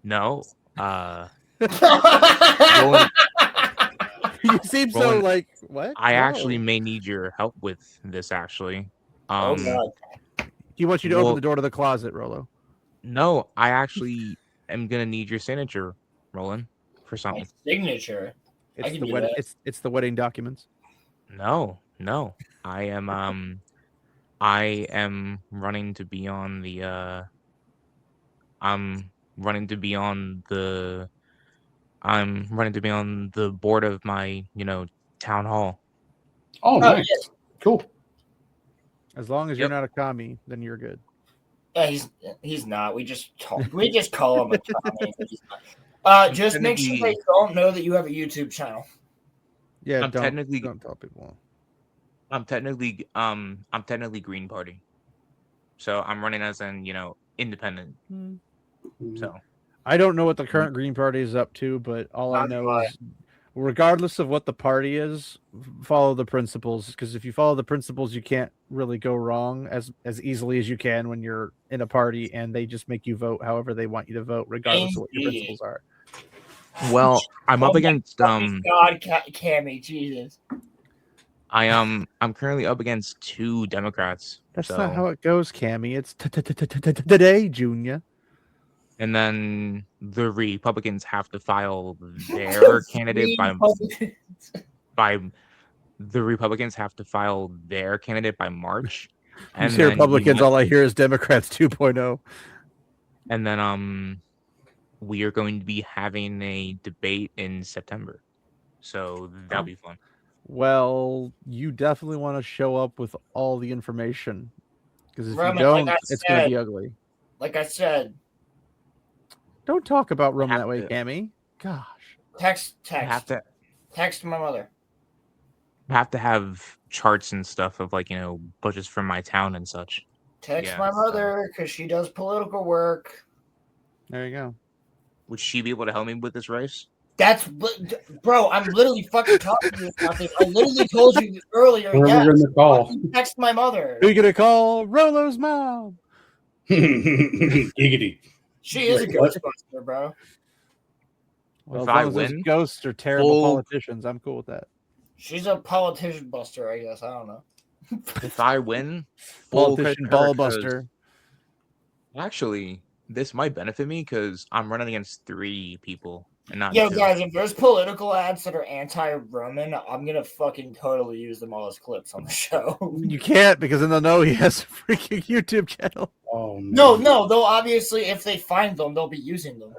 No. Oh Roland, You seem so Roland, like what? I actually Whoa. may need your help with this. Actually, God. He wants you to open well, the door to the closet, Rolo. no, I actually am gonna need your signature, Roland, for My something. signature. I It's can the do wedding. that. It's the wedding documents. No. I am running to be on the I'm running to be on the I'm running to be on the board of my, town hall. Oh, Oh nice. Cool. As long as you're Yep. not a commie, then you're good. yeah, he's not. We just call him a Tommy. But he's not. Just make sure they don't know that you have a YouTube channel. Yeah, I'm technically don't tell people. I'm technically Green Party. So I'm running as an, independent. So I don't know what the current Green Party is up to, but all I Neither know do I. is, regardless of what the party is, follow the principles. Because if you follow the principles, you can't really go wrong as easily as you can when you're in a party and they just make you vote however they want you to vote, regardless of what your Indeed. principles are. well, I'm Oh up my against fucking God, Cammy, Jesus. I'm currently up against 2 Democrats. That's So not how it goes, Cammy. It's today, Junior. and then the Republicans have to file their candidate by the Republicans have to file their candidate by March. You And say then Republicans, all I hear is Democrats 2.0. and then we are going to be having a debate in September. So that'll be fun. Well, you definitely want to show up with all the information, because if Roman, you don't, like I it's going to said- be ugly. Like I said, Don't talk about Roman have that way, to- Cammy. Gosh. text. Text my mother. have to have charts and stuff of budgets from my town and such. Text Yeah, my so- mother because she does political work. There you go. Would she be able to help me with this race? That's bro. I'm literally fucking talking to you about this. I literally told you earlier. Whoever Yes, in the call. fucking text my mother. Who you going to call? Rolo's mom. Giggity. She is a Wait, what? Ghostbuster, bro. Well, If as I long as those win, ghosts are terrible full- politicians, I'm cool with that. She's a politician buster, I guess. I don't know. If I win, full Politician credit to her, ball 'cause buster. Actually, this might benefit me because I'm running against 3 people and not Yo, 2. guys, if there's political ads that are anti-Roman, I'm gonna fucking totally use them all as clips on the show. You can't, because then they'll know he has a freaking YouTube channel. Oh, No, they'll obviously, if they find them, they'll be using them.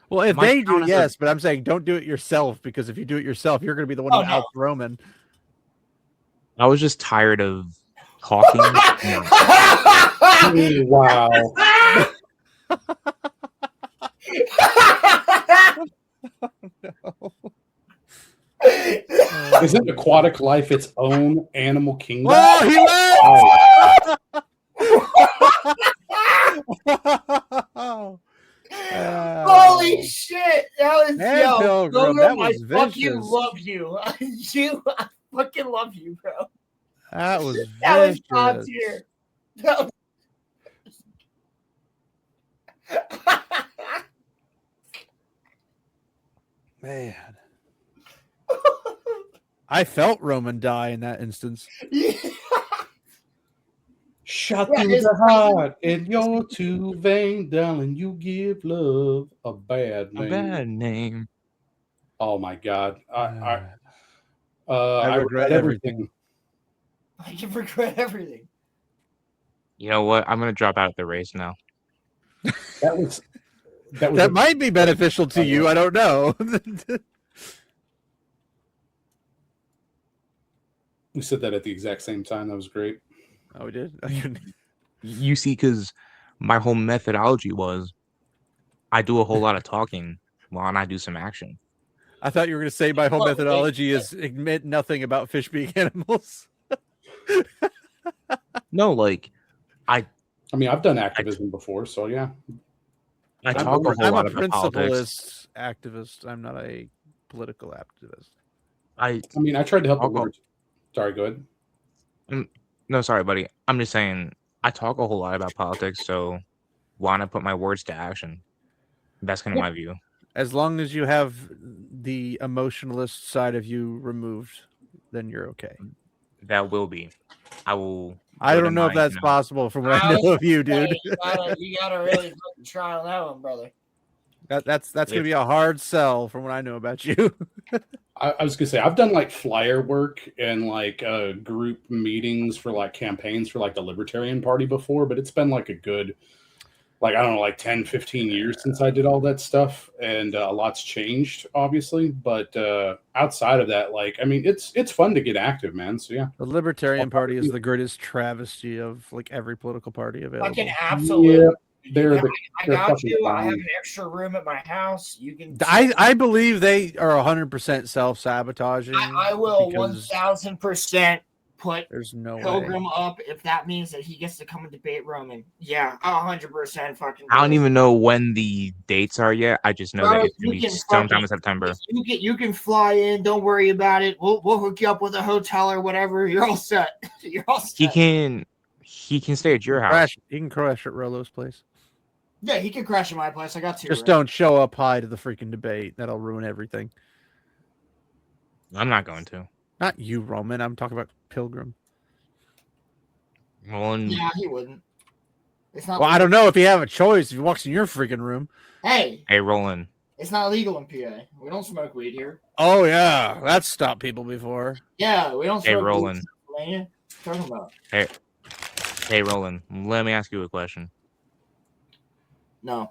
Well, if My they town do, is yes, but I'm saying don't do it yourself, because if you do it yourself, you're going to be the one Oh, who no. outs Roman. I was just tired of talking. wow. Isn't aquatic life its own animal kingdom? Oh, he left! Holy shit! That was Man, yo, Pilgrim, Pilgrim, that I was fucking vicious. love you. I fucking love you, bro. That was That was top vicious. tier. That was- Man. I felt Roman die in that instance. Shot Yeah, through it's the heart and you're too vain, darling. You give love a bad A name. bad name. Oh my God! I I regret everything. I can regret everything. You know what? I'm gonna drop out of the race now. That was That might be beneficial to you. I don't know. We said that at the exact same time. That was great. Oh, we did? You see, because my whole methodology was I do a whole lot of talking while I do some action. I thought you were going to say my whole Well, methodology is admit nothing about fish being animals. No, like I mean, I've done activism before, so yeah. I talk a whole I'm lot a about politics. principlist activist. I'm not a political activist. I mean, I tried to help the I'll go. words. Sorry, go ahead. No, sorry, buddy. I'm just saying I talk a whole lot about politics, so why not put my words to action? That's kind of my view. As long as you have the emotionalist side of you removed, then you're okay. That will be. I will. I go don't to know if my, that's possible from what I know of you, dude. You gotta really fucking try on that one, brother. That's gonna be a hard sell from what I know about you. I was gonna say I've done like flyer work and like group meetings for like campaigns for like the Libertarian Party before, but it's been like a good, like I don't know, like 10, 15 years since I did all that stuff, and a lot's changed, obviously. But outside of that, like I mean, it's fun to get active, man. So yeah, The Libertarian Party is the greatest travesty of like every political party available. Fucking absolutely. Yeah, I got you. I have an extra room at my house. You can. I believe they are 100% self-sabotaging. I will 1000% put there's no Pilgrim way. up if that means that he gets to come and debate Roman. Yeah, 100% fucking. I don't even know when the dates are yet. I just know that it's gonna be sometime in September. You can fly in. Don't worry about it. We'll hook you up with a hotel or whatever. You're all set. You're all set. He can stay at your house. He can crash at Rolo's place. Yeah, he can crash at my place. I got to. Just don't show up high to the freaking debate. That'll ruin everything. I'm not going to. Not you, Roman. I'm talking about Pilgrim. Well, yeah, he wouldn't. It's not. Well, I don't know if he have a choice. If he walks in your freaking room. Hey, Roland. It's not legal in PA. We don't smoke weed here. Oh yeah, that's stopped people before. Yeah, we don't smoke weed Roland. in Pennsylvania. What are you talking about? Hey, Roland. Let me ask you a question. No.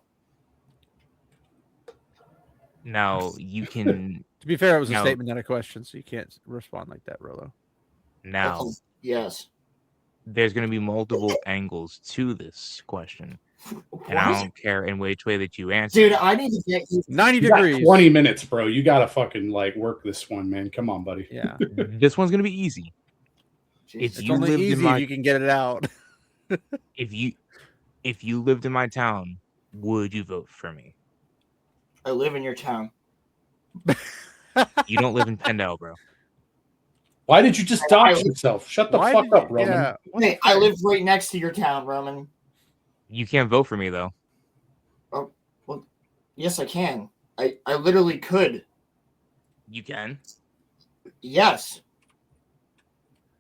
Now you can. To be fair, it was a statement, not a question, so you can't respond like that, Rolo. Now, yes, there's going to be multiple angles to this question, and I don't care in which way that you answer. Dude, I need to get you 90 degrees. 20 minutes, bro. You gotta fucking like work this one, man. Come on, buddy. Yeah, this one's going to be easy. If you lived in my, you can get it out. if you lived in my town, would you vote for me? I live in your town. You don't live in Pendle, bro. Why did you just dox yourself? Shut the fuck up, Roman. Yeah. Hey, I live right next to your town, Roman. You can't vote for me, though. Oh, well, yes, I can. I literally could. You can? Yes.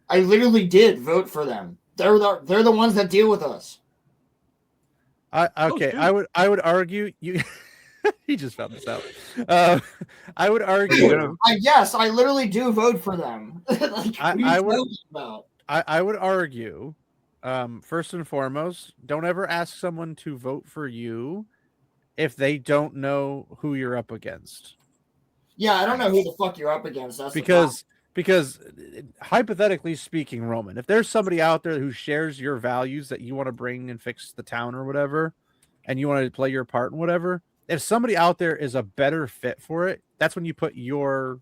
I literally did vote for them. They're the ones that deal with us. Okay, I would argue you. He just found this out. I would argue. Yes, I literally do vote for them. Like, I would argue, first and foremost, don't ever ask someone to vote for you if they don't know who you're up against. Yeah, I don't know who the fuck you're up against. That's because hypothetically speaking, Roman, if there's somebody out there who shares your values that you want to bring and fix the town or whatever, and you want to play your part and whatever. If somebody out there is a better fit for it, that's when you put your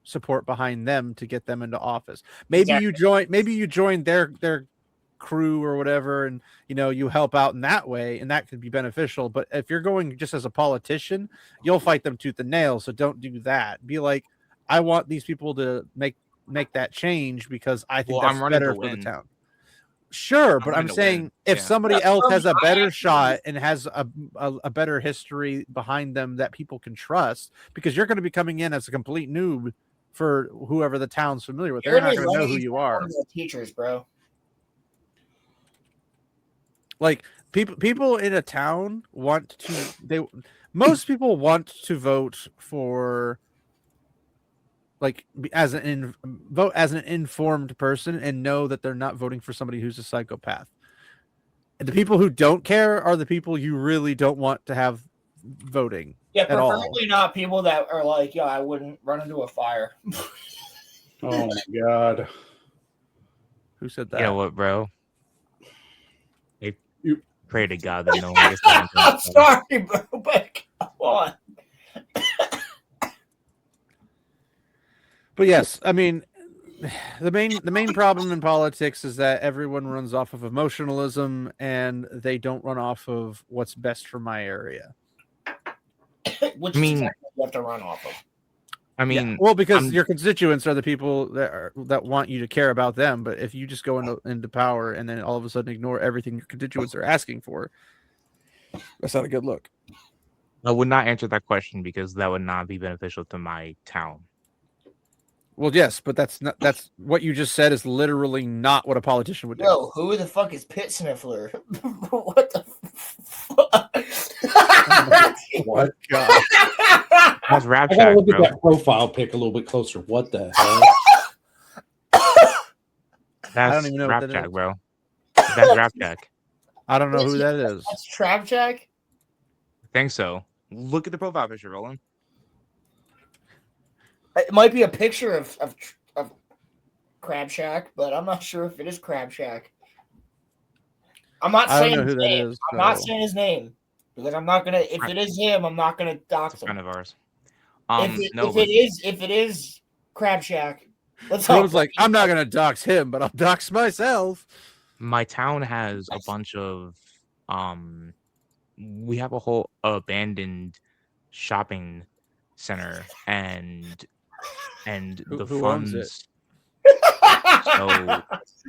support behind them to get them into office. Maybe you join their crew or whatever, and you help out in that way, and that could be beneficial. But if you're going just as a politician, you'll fight them tooth and nail. So don't do that. Be like, I want these people to make that change because I think that's better for the town. Sure, but I'm saying if somebody else has a better shot and has a better history behind them that people can trust, because you're going to be coming in as a complete noob for whoever the town's familiar with. They're not going to know who you are. Teachers, bro. Like people in a town most people want to vote for, like, vote as an informed person and know that they're not voting for somebody who's a psychopath. And the people who don't care are the people you really don't want to have voting. Yeah, preferably not people that are like, I wouldn't run into a fire. Oh my god. Who said that? You know what, bro? You pray to God that no one gets that. I'm sorry, bro, but come on. But yes, I mean, the main problem in politics is that everyone runs off of emotionalism and they don't run off of what's best for my area. Which you have to run off of. I mean, well, because your constituents are the people that want you to care about them. But if you just go into power and then all of a sudden ignore everything your constituents are asking for, that's not a good look. I would not answer that question because that would not be beneficial to my town. Well, yes, but that's what you just said is literally not what a politician would do. Yo, who the fuck is Pit Sniffler? What the fuck? What? God. That's Rap I gotta Shack, look at bro. that profile pic a little bit closer. What the hell? That's don't even know what Rap that Shack, is. bro. That's Rap Shack. I don't know who that is. That's Trap Jack? I think so. Look at the profile picture, Roland. It might be a picture of Crab Shack, but I'm not sure if it is Crab Shack. I'm not I don't saying know his who that name. is. I'm not so- saying his name because I'm not gonna. If it is him, I'm not gonna It's dox a friend him. of ours. If it is Crab Shack, let's Someone's hope. like, I'm not gonna dox him, but I'll dox myself. my town has a bunch of we have a whole abandoned shopping center and the Who owns it? funds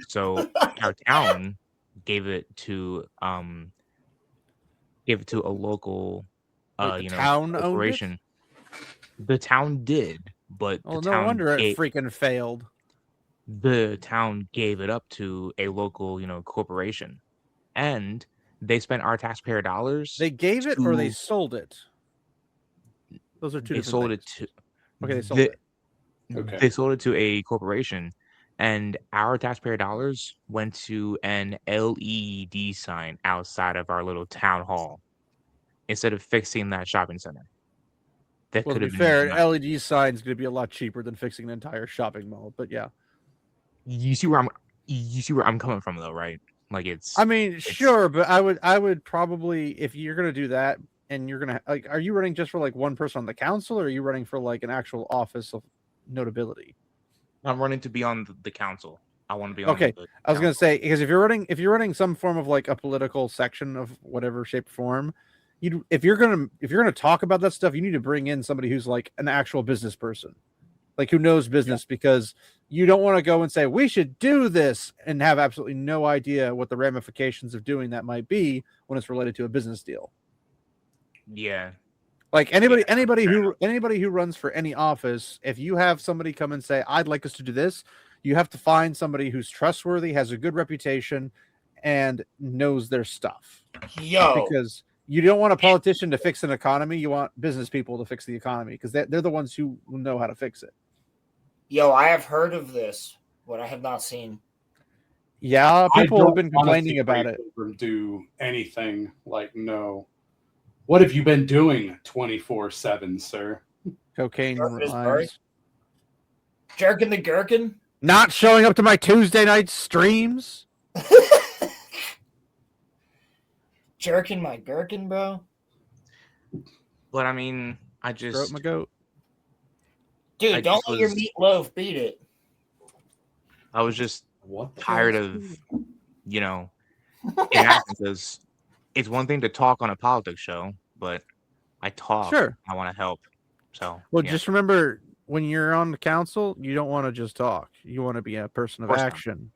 so our town gave it to a local Wait, the town owned it? corporation. The town did, but Well, the no town wonder it gave, freaking failed. the town gave it up to a local corporation, and they spent our taxpayer dollars. They gave it or they to- sold it? Those are two they different sold things. it to Okay, they sold it. Okay. They sold it to a corporation, and our taxpayer dollars went to an LED sign outside of our little town hall instead of fixing that shopping center. That Well, could to have be been fair, an nice. LED sign is going to be a lot cheaper than fixing an entire shopping mall. But yeah, You see where I'm coming from, though, right? Like I mean, sure, but I would probably, if you're going to do that, and you're going to like, are you running just for like one person on the council, or are you running for like an actual office of notability? I'm running to be on the council. I want to be on. Okay, the I was going to council. say, because if you're running some form of like a political section of whatever shape or form, if you're gonna talk about that stuff, you need to bring in somebody who's like an actual business person, like who knows business, because you don't want to go and say we should do this and have absolutely no idea what the ramifications of doing that might be when it's related to a business deal. Yeah. Like anybody who runs for any office, if you have somebody come and say, I'd like us to do this, you have to find somebody who's trustworthy, has a good reputation, and knows their stuff. Yo, Because you don't want a politician to fix an economy. You want business people to fix the economy because they're the ones who know how to fix it. yo, I have heard of this, but I have not seen. Yeah, I people have don't been wanna complaining see about Ray it. Pilgrim do anything. Like, no. What have you been doing 24/7, sir? Cocaine Jerking his lines. Jerking the gherkin? Not showing up to my Tuesday night streams. Jerking my gherkin, bro? But I mean, I Throat just my goat. Dude, I don't just let your was- meatloaf beat it. I was just What the tired hell? of inacting, because it's one thing to talk on a politics show, but I talk. Sure. I want to help. So Well, yeah. just remember when you're on the council, you don't want to just talk. You want to be a person of course not. action.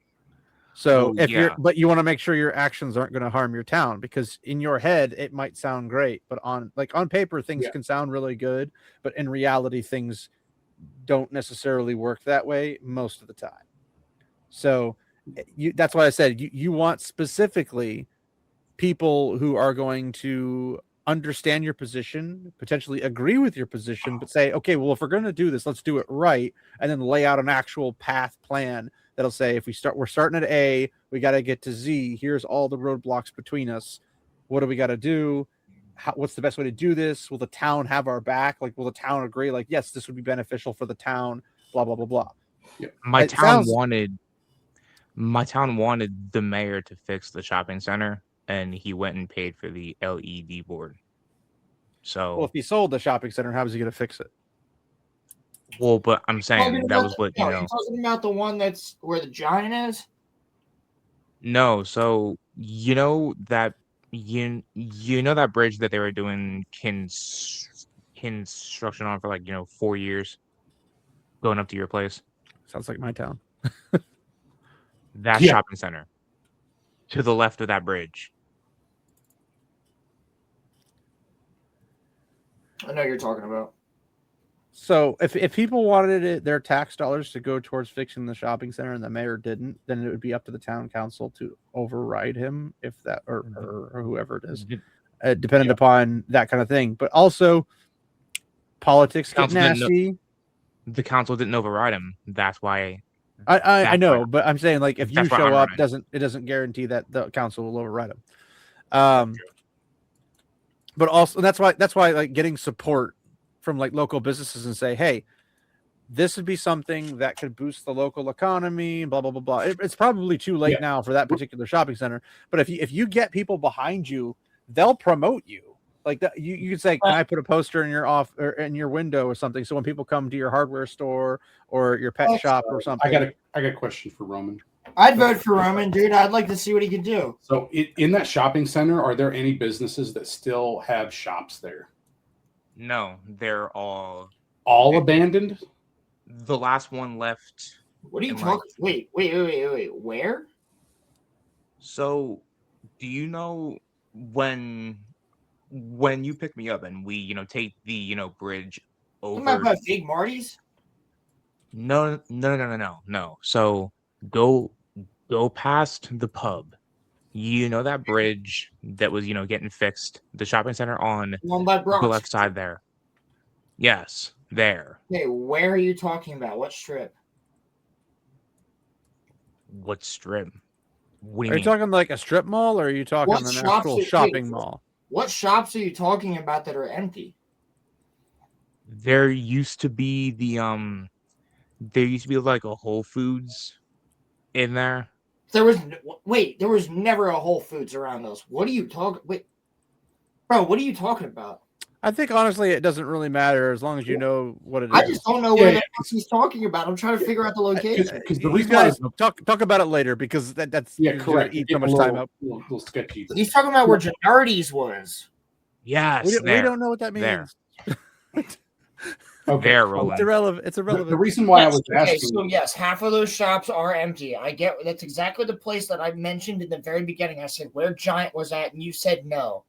So Well, but you want to make sure your actions aren't going to harm your town, because in your head it might sound great, but on paper things can sound really good, but in reality things don't necessarily work that way most of the time. So that's why I said you want specifically people who are going to understand your position, potentially agree with your position, but say, okay, well, if we're going to do this, let's do it right, and then lay out an actual path plan that'll say, if we're starting at A, we got to get to Z. Here's all the roadblocks between us. What do we got to do? What's the best way to do this? Will the town have our back? Like, will the town agree? Like, yes, this would be beneficial for the town. Blah blah blah blah. My town wanted the mayor to fix the shopping center, and he went and paid for the LED board. So, well, if he sold the shopping center, how was he going to fix it? Well, but I'm saying that was what You're talking about the one that's where the giant is? No, so you know that that bridge that they were doing construction on for 4 years, going up to your place. Sounds like my town. That shopping center to the left of that bridge. I know you're talking about. So if people wanted their tax dollars to go towards fixing the shopping center and the mayor didn't, then it would be up to the town council to override him if that or whoever it is, dependent upon that kind of thing. But also, politics get nasty. The council didn't override him. That's why. I know, but I'm saying like if you show up, it doesn't guarantee that the council will override him. But also that's why like getting support from like local businesses and say, hey, this would be something that could boost the local economy, blah blah blah blah. It's probably too late now for that particular shopping center, but if you get people behind you, they'll promote you. Like that, you could say, "Can I put a poster in your or in your window or something?" So when people come to your hardware store or your pet shop or something, I got a question for Roman. I'd vote for Roman, dude. I'd like to see what he can do. So in that shopping center, are there any businesses that still have shops there? No, they're all abandoned. The last one left. What are you talking? Wait. Where? So, do you know when you pick me up and we, take the, bridge over? Talking about Big Marty's? No. So go past the pub. You know that bridge that was, getting fixed, the shopping center on the left side there. Yes, there. Okay, where are you talking about? What strip? What strip? What do are you talking like a strip mall, or are you talking an actual shopping mall? What shops are you talking about that are empty? There used to be like a Whole Foods in there. There was never a Whole Foods around us. What are you talking? Wait, bro, what are you talking about? I think honestly, it doesn't really matter as long as you know what it is. I just don't know where he's talking about. I'm trying to figure out the location. Because the reason guys talk about it later, because that's correct. Eat so much time up. Little sketchy. He's talking about where Gennardi's was. Yes, we don't know what that means. Okay, it's irrelevant. It's irrelevant. The reason why I was asking. So yes, half of those shops are empty. I get that's exactly the place that I mentioned in the very beginning. I said where Giant was at, and you said no.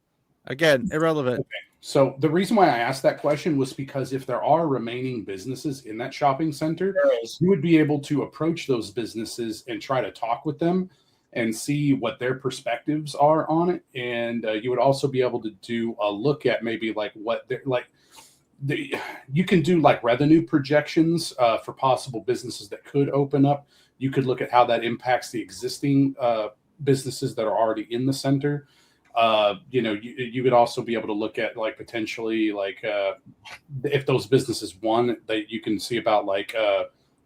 Again, irrelevant. Okay. So the reason why I asked that question was because if there are remaining businesses in that shopping center, you would be able to approach those businesses and try to talk with them and see what their perspectives are on it. And you would also be able to do a look at maybe like what they're like. You can do like revenue projections for possible businesses that could open up. You could look at how that impacts the existing businesses that are already in the center. You would also be able to look at like potentially like if those businesses won, that you can see about like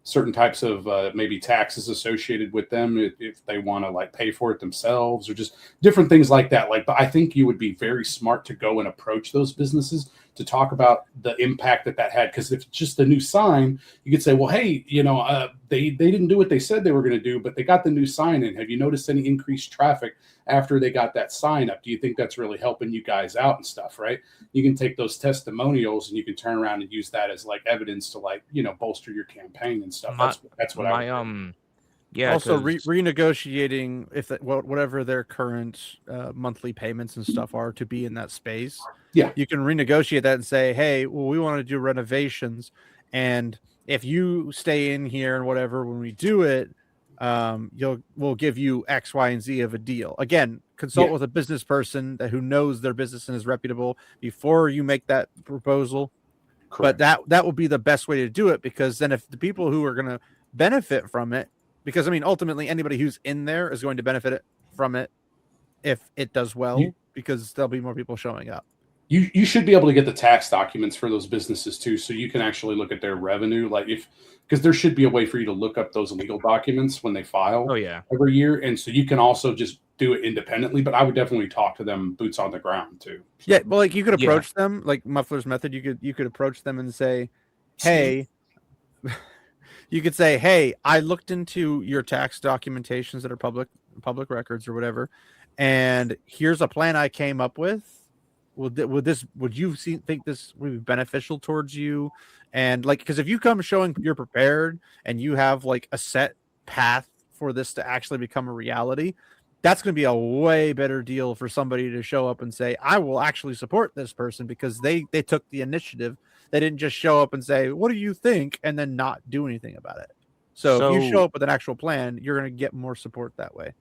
certain types of maybe taxes associated with them if they want to like pay for it themselves or just different things like that. Like, but I think you would be very smart to go and approach those businesses to talk about the impact that had. Because if it's just a new sign, you could say, well, hey, they didn't do what they said they were going to do, but they got the new sign in. Have you noticed any increased traffic after they got that sign up? Do you think that's really helping you guys out and stuff, right? You can take those testimonials and you can turn around and use that as like evidence to like, bolster your campaign and stuff. That's what I would yeah. Also renegotiating whatever their current monthly payments and stuff are to be in that space. Yeah. You can renegotiate that and say, hey, well, we want to do renovations. And if you stay in here and whatever, when we do it, we'll give you X, Y, and Z of a deal. Again, consult with a business person who knows their business and is reputable before you make that proposal. Correct. But that will be the best way to do it, because then if the people who are going to benefit from it, because I mean, ultimately anybody who's in there is going to benefit from it if it does well, because there'll be more people showing up. You should be able to get the tax documents for those businesses too, so you can actually look at their revenue. Like because there should be a way for you to look up those legal documents when they file. Oh yeah, every year, and so you can also just do it independently. But I would definitely talk to them, boots on the ground too. So. Yeah, well, like you could approach them, like Muffler's method. You could approach them and say, "Hey," you could say, "Hey, I looked into your tax documentations that are public records or whatever, and here's a plan I came up with. Would you think this would be beneficial towards you?" And like, because if you come showing you're prepared and you have like a set path for this to actually become a reality, that's going to be a way better deal for somebody to show up and say, I will actually support this person because they took the initiative. They didn't just show up and say, what do you think? And then not do anything about it. So if you show up with an actual plan, you're going to get more support that way.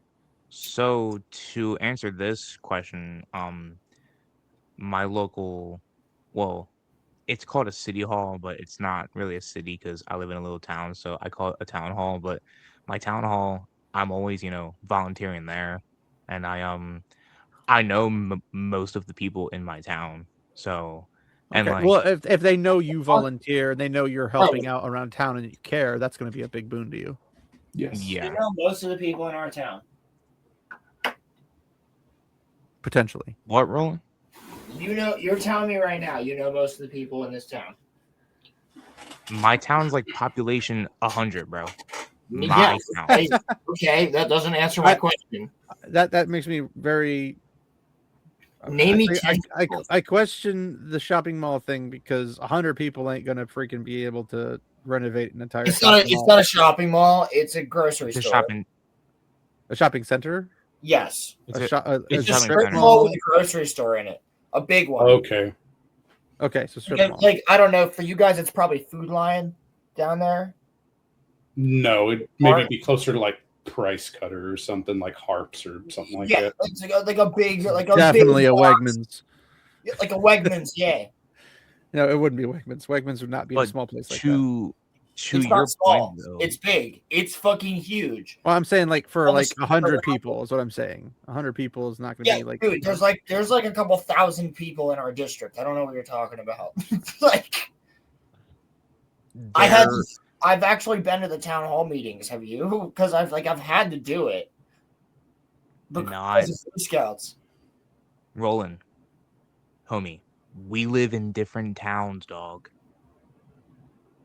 So to answer this question, my local, well, it's called a city hall, but it's not really a city because I live in a little town, so I call it a town hall. But my town hall, I'm always, volunteering there, and I know most of the people in my town. So, and Okay. like, Well, if they know you volunteer and they know you're helping out around town and you care, that's going to be a big boon to you. Yes. yeah, You know most of the people in our town. Potentially. what, Roland? You're telling me right now, you know most of the people in this town. My town's like population 100, bro. Yeah. Town. Okay, that doesn't answer my question. That makes me very. Name me I question the shopping mall thing because 100 people ain't gonna freaking be able to renovate an entire. It's not a shopping mall. It's a grocery store. A shopping center. Yes. It's a strip mall with a grocery store in it. A big one. Okay. Okay, so strip mall. Like, I don't know. For you guys, it's probably Food Lion down there. No, it maybe be closer to like Price Cutter or something like Harps or something like that. It's like a big, definitely a Wegmans. Like a Wegmans, yeah. No, it wouldn't be Wegmans. Wegmans would not be a small place like that. It's not small. It's big. It's fucking huge. Well, I'm saying like for like 100 people is what I'm saying. 100 people is not going to be like. Dude, there's like a couple thousand people in our district. I don't know what you're talking about. Like, I've actually been to the town hall meetings. Have you? Because I've had to do it. Because of Boy Scouts. Roland, homie, we live in different towns, dog.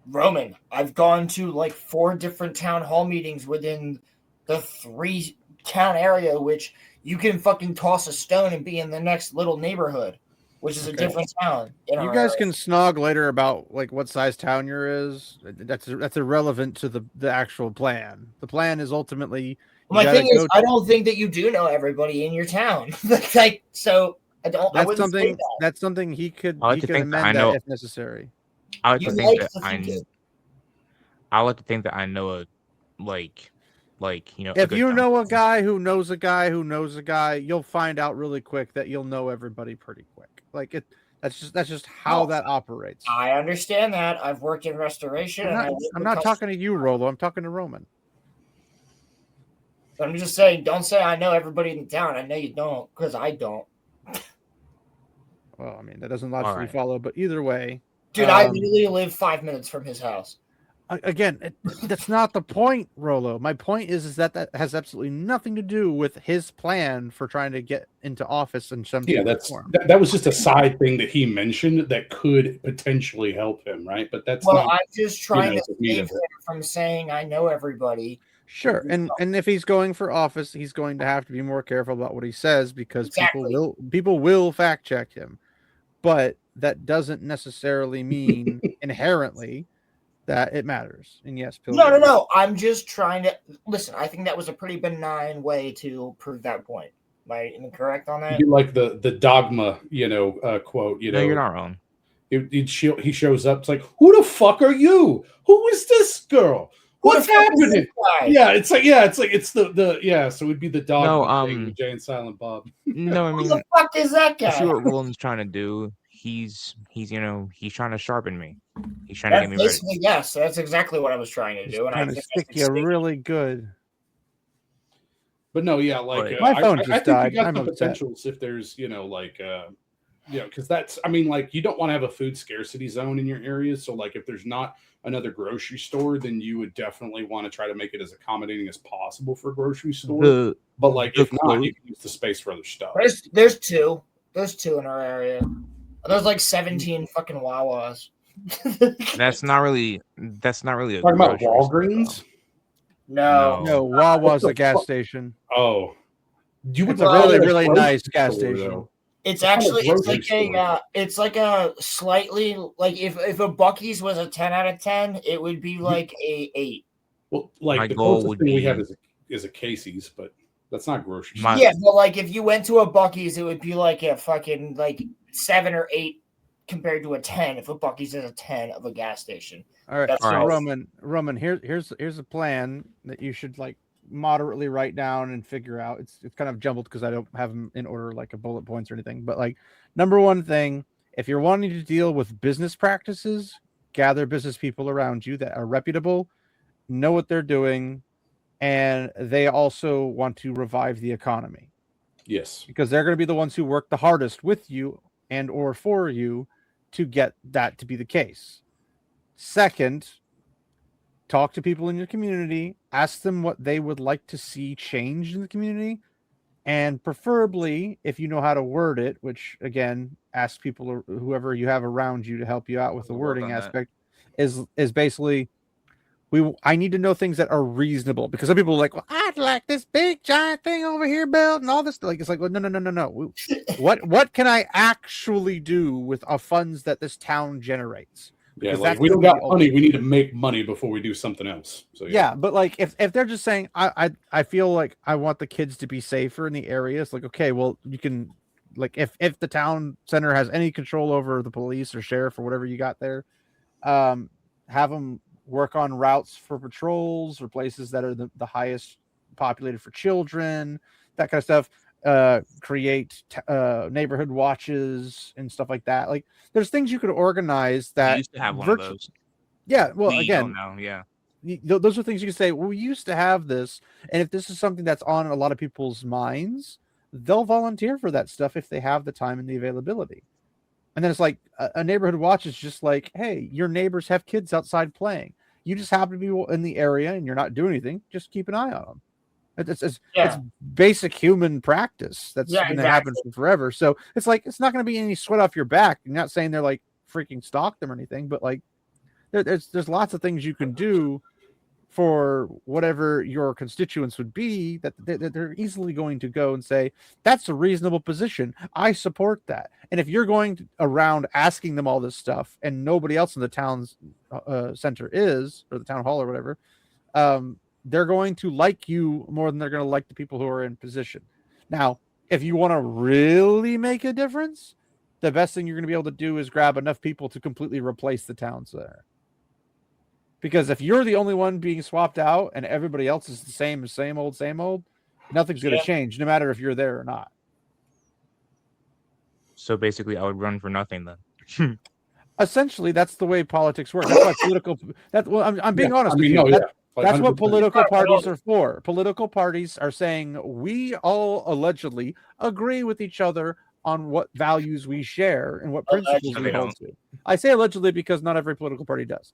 Roman, I've gone to like 4 different town hall meetings within the 3 town area, which you can fucking toss a stone and be in the next little neighborhood, which is a different town. You guys can snog later about like what size town yours is. That's irrelevant to the actual plan. The plan is ultimately. My thing is, I don't think that you do know everybody in your town. Like, so I don't. That's something he could amend that if necessary. I like to think that I know if you know a guy who knows a guy who knows a guy, you'll find out really quick that you'll know everybody pretty quick. Like that's just how that operates. I understand that. I've worked in restoration. I'm not talking to you, Rolo. I'm talking to Roman. I'm just saying, don't say I know everybody in the town. I know you don't, because I don't. Well, I mean, that doesn't logically follow, but either way. Dude, I literally live 5 minutes from his house. Again, that's not the point, Rolo. My point is that has absolutely nothing to do with his plan for trying to get into office in some form. That was just a side thing that he mentioned that could potentially help him, right? But that's I'm just trying to save him from saying I know everybody. Sure, and if he's going for office, he's going to have to be more careful about what he says because people will fact check him. But that doesn't necessarily mean inherently that it matters. And yes, no. I'm just trying to listen. I think that was a pretty benign way to prove that point. Am I incorrect on that? You like the dogma, quote. No, you're not wrong. He shows up. It's like, who the fuck are you? Who is this girl? What's happening? It's the So it'd be the dog thing with Jay and Silent Bob. No, I mean, who the fuck is that guy? See what Roland's trying to do. He's trying to sharpen me. He's trying to get me ready. Yes, that's exactly what I was trying to do. And trying to stick you really good. But no, yeah, like my phone just died. You got the potentials if there's, because that's, I mean, like you don't want to have a food scarcity zone in your area. So like if there's not another grocery store, then you would definitely want to try to make it as accommodating as possible for a grocery store. But like if not, you can use the space for other stuff. There's 2. There's 2 in our area. There's like 17 fucking Wawas. That's not really a talking about Walgreens. No, Wawa's a gas station. Oh, it's a really nice gas station. Though. It's actually it's like a slightly like if a Buc-ee's was a 10 out of 10, it would be like a 8. Well, like my the goal closest would thing be we have is a Casey's, but That's not grocery My- store. Yeah, but like if you went to a Buc-ee's, it would be like a fucking like 7 or 8 compared to a 10. If a Buc-ee's is a 10 of a gas station. All right, That's so right. Roman, here's a plan that you should like moderately write down and figure out. It's kind of jumbled because I don't have them in order like a bullet points or anything. But like number one thing, if you're wanting to deal with business practices, gather business people around you that are reputable, know what they're doing, and they also want to revive the economy. Yes. Because they're going to be the ones who work the hardest with you and or for you to get that to be the case. Second, talk to people in your community, ask them what they would like to see change in the community, and preferably, if you know how to word it, which again, ask people or whoever you have around you to help you out with the I'll work wording on that. aspect, is basically I need to know things that are reasonable, because some people are like, well, I'd like this big giant thing over here built and all this. Like, it's like, well, no. What can I actually do with funds that this town generates? Yeah, Because like that's we don't gonna got be money. We need to make money before we do something else. So yeah, but like if they're just saying I feel like I want the kids to be safer in the area, it's like, okay, well, you can, like, if the town center has any control over the police or sheriff or whatever you got there, have them work on routes for patrols or places that are the highest populated for children, that kind of stuff. Create neighborhood watches and stuff like that. Like, there's things you could organize We that used to have one of those. Yeah, well, We again, don't know. Yeah. those are things you can say, well, we used to have this, and if this is something that's on a lot of people's minds, they'll volunteer for that stuff if they have the time and the availability. And then it's like a neighborhood watch is just like, hey, your neighbors have kids outside playing, you just happen to be in the area and you're not doing anything, just keep an eye on them. It's basic human practice that's going to happen for forever. So it's like, it's not going to be any sweat off your back. You're not saying they're like freaking stalk them or anything, but like there's lots of things you can do for whatever your constituents would be that they're easily going to go and say, that's a reasonable position, I support that. And if you're going around asking them all this stuff and nobody else in the town's center is, or the town hall or whatever, they're going to like you more than they're going to like the people who are in position. Now, if you want to really make a difference, the best thing you're going to be able to do is grab enough people to completely replace the town center. Because if you're the only one being swapped out and everybody else is the same old, nothing's going to change, no matter if you're there or not. So basically, I would run for nothing then. Essentially, that's the way politics work. That's why political. I'm being honest with you. That's what political parties are for. Political parties are saying we all allegedly agree with each other on what values we share and what principles we hold to. I say allegedly because not every political party does.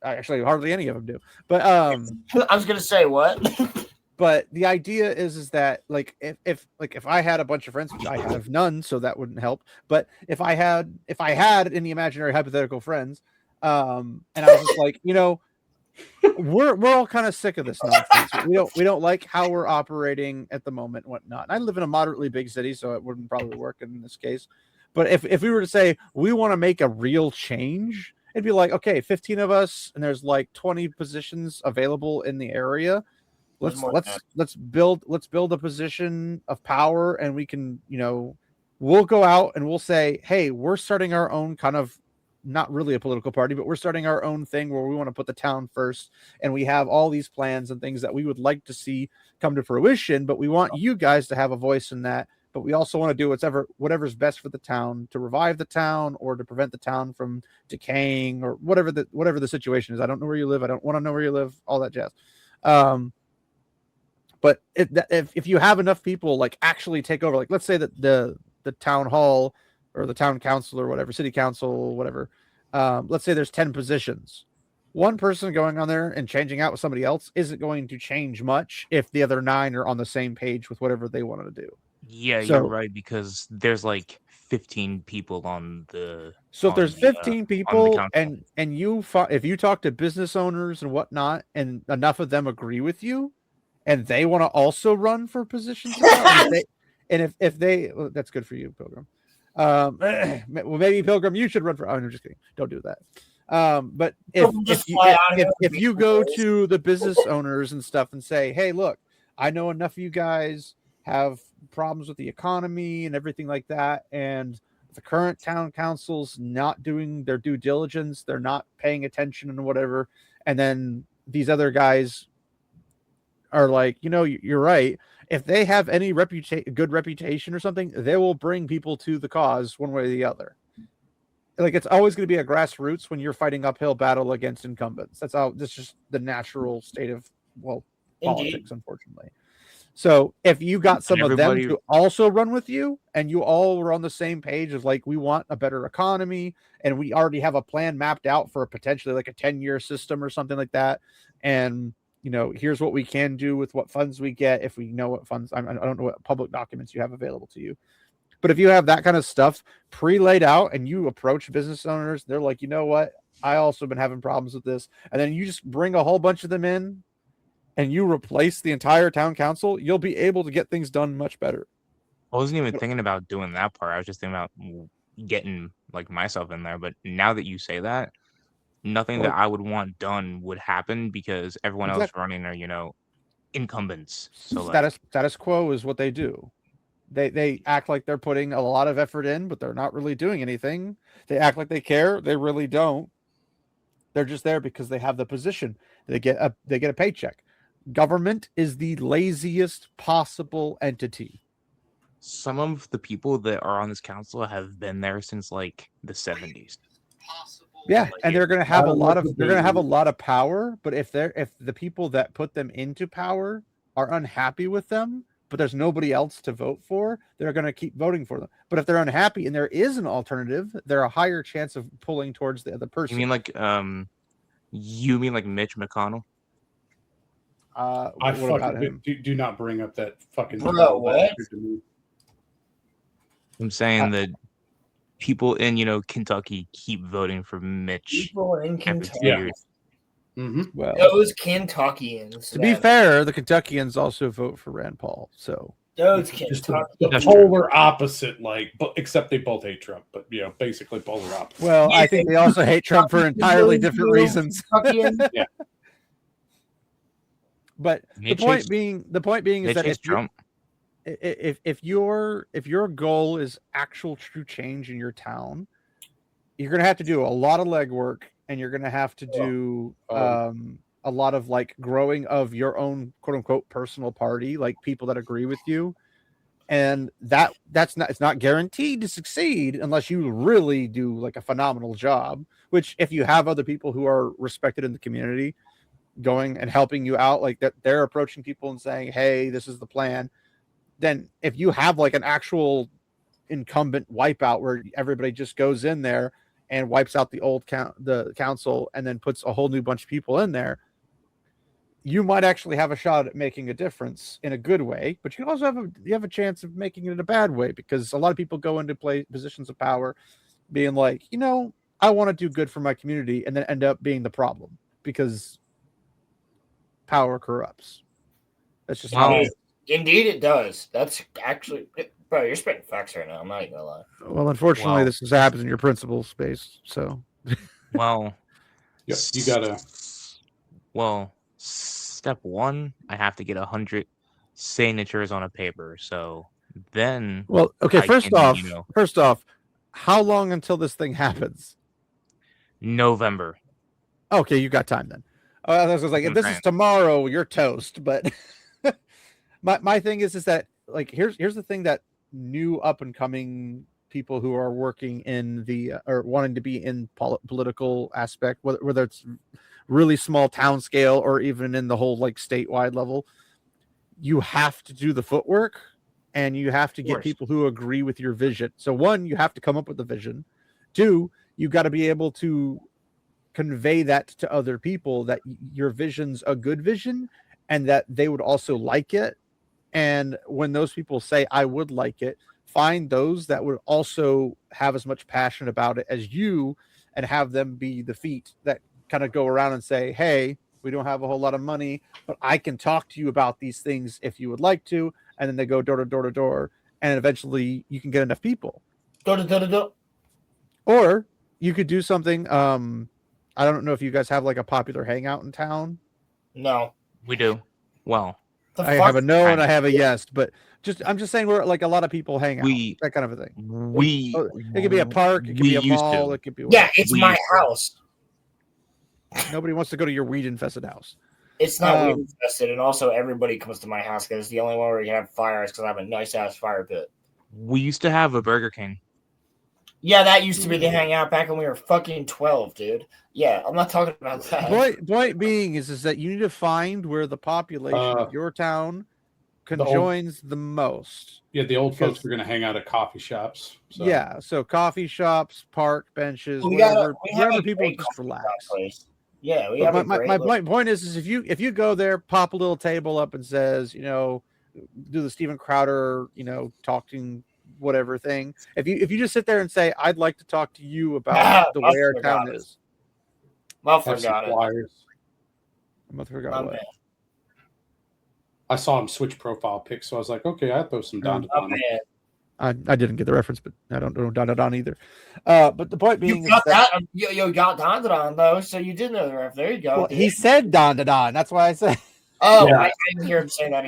Actually, hardly any of them do. But I was gonna say what. But the idea is that like if I had a bunch of friends, which I have none, so that wouldn't help. But if I had any imaginary hypothetical friends, and I was just like, we're all kind of sick of this nonsense. We don't like how we're operating at the moment, and whatnot. And I live in a moderately big city, so it wouldn't probably work in this case. But if we were to say we want to make a real change, it'd be like, okay, 15 of us, and there's like 20 positions available in the area. Let's build a position of power, and we can, we'll go out and we'll say, hey, we're starting our own kind of, not really a political party, but we're starting our own thing where we want to put the town first, and we have all these plans and things that we would like to see come to fruition, but we want you guys to have a voice in that. But we also want to do whatever's best for the town to revive the town or to prevent the town from decaying or whatever the situation is. I don't know where you live. I don't want to know where you live, all that jazz. But if you have enough people like actually take over, like let's say that the town hall or the town council or whatever, city council, whatever, let's say there's 10 positions. One person going on there and changing out with somebody else isn't going to change much if the other 9 are on the same page with whatever they wanted to do. Yeah, you're right, because there's like 15 people on the. So if there's 15 people and if you talk to business owners and whatnot, and enough of them agree with you, and they want to also run for positions, if they that's good for you, Pilgrim. Well, maybe Pilgrim, you should run for. Oh, no, just kidding. Don't do that. But if you go to the business owners and stuff and say, hey, look, I know enough of you guys have problems with the economy and everything like that, and the current town council's not doing their due diligence, they're not paying attention and whatever, and then these other guys are like, you're right. If they have any good reputation or something, they will bring people to the cause one way or the other. Like, it's always going to be a grassroots when you're fighting uphill battle against incumbents. That's just the natural state of politics, unfortunately. So if you got some of them to also run with you, and you all were on the same page of like, we want a better economy, and we already have a plan mapped out for potentially like a 10-year system or something like that, and here's what we can do with what funds we get if we know what funds. I don't know what public documents you have available to you. But if you have that kind of stuff pre-laid out and you approach business owners, they're like, you know what? I also been having problems with this. And then you just bring a whole bunch of them in and you replace the entire town council, you'll be able to get things done much better. I wasn't even thinking about doing that part. I was just thinking about getting like myself in there. But now that you say that, nothing that I would want done would happen because everyone else running are, incumbents. So status quo is what they do. They act like they're putting a lot of effort in, but they're not really doing anything. They act like they care. They really don't. They're just there because they have the position. They get a paycheck. Government is the laziest possible entity. Some of the people that are on this council have been there since like the 70s. Yeah, and they're going to have a lot of power, but if the people that put them into power are unhappy with them, but there's nobody else to vote for, they're going to keep voting for them. But if they're unhappy and there is an alternative, they're a higher chance of pulling towards the other person. You mean like Mitch McConnell? I fucking do not bring up that fucking. Bro, what? I'm saying that people in Kentucky keep voting for Mitch. People in Kentucky. Yeah. Mm-hmm. Well, those Kentuckians. To be fair, the Kentuckians also vote for Rand Paul. So those Kentuckians, the polar opposite, except they both hate Trump. But basically polar opposite. Well, I think they also hate Trump for entirely different reasons. Yeah. But the point being is that if your goal is actual true change in your town, you're going to have to do a lot of legwork, and you're going to have to do a lot of like growing of your own quote unquote personal party, like people that agree with you. And it's not guaranteed to succeed unless you really do like a phenomenal job, which if you have other people who are respected in the community going and helping you out, like that they're approaching people and saying, hey, this is the plan. Then if you have like an actual incumbent wipeout where everybody just goes in there and wipes out the council and then puts a whole new bunch of people in there, you might actually have a shot at making a difference in a good way, but you also have a chance of making it in a bad way, because a lot of people go into positions of power being like, I want to do good for my community, and then end up being the problem because power corrupts. That's just how it is. Indeed it does. That's actually, bro, you're spitting facts right now. I'm not even gonna lie. Well, unfortunately, this happens in your principal space. So, well, yep, you gotta. Well, step one, I have to get 100 signatures on a paper. So then, okay. First off, how long until this thing happens? November. Okay, you got time then. I was like, if this is tomorrow, you're toast. But my thing is that like here's the thing that new up and coming people who are working in the or wanting to be in political aspect, whether it's really small town scale or even in the whole like statewide level, you have to do the footwork and you have to get people who agree with your vision. So one, you have to come up with the vision. Two, you got to be able to convey that to other people that your vision's a good vision and that they would also like it. And when those people say, I would like it, find those that would also have as much passion about it as you and have them be the feet that kind of go around and say, hey, we don't have a whole lot of money, but I can talk to you about these things if you would like to. And then they go door to door to door, and eventually you can get enough people. Door to door to door. Or you could do something. I don't know if you guys have like a popular hangout in town. No, we do. Well, I have a no and I have a yes, but I'm just saying where like a lot of people hang out, that kind of a thing. It could be a park, it could be a mall, it could be whatever. Yeah, it's my house. Nobody wants to go to your weed infested house. It's not weed infested, and also everybody comes to my house because it's the only one where you have fires because I have a nice ass fire pit. We used to have a Burger King. Yeah, that used to be the hangout back when we were fucking 12, dude. Yeah, I'm not talking about that. Point being is that you need to find where the population of your town conjoins the most. Yeah, the old folks are going to hang out at coffee shops. So. Yeah, so coffee shops, park benches, wherever people just relax. Yeah, we have my point is if you go there, pop a little table up and says, do the Steven Crowder, talking whatever thing. If you just sit there and say, I'd like to talk to you about the way our town is. Motherfucker got it. Motherfucker got what? I saw him switch profile pics, so I was like, okay, I'll throw some Don. I didn't get the reference, but I don't know Don either. But the point being, you got you got Don though, so you did know the reference. There you go. Well, he said Don. That's why I said. Oh, yeah. I didn't hear him say that.